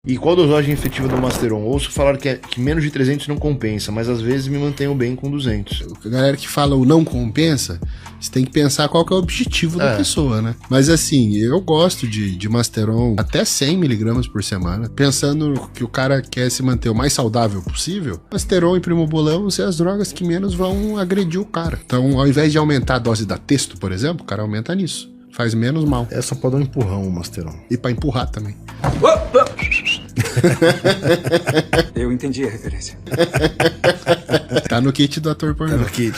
E qual a dosagem efetiva do Masteron? Ouço falar que menos de 300 não compensa, mas às vezes me mantenho bem com 200. A galera que fala o não compensa, você tem que pensar qual que é o objetivo da pessoa, né? Mas assim, eu gosto de Masteron até 100mg por semana, pensando que o cara quer se manter o mais saudável possível. Masteron e Primobolan são as drogas que menos vão agredir o cara. Então, ao invés de aumentar a dose da Testo, por exemplo, o cara aumenta nisso. Faz menos mal. É só pra dar um empurrão o Masteron. E pra empurrar também. Eu entendi a referência. Tá no kit do ator pornô. Tá no kit.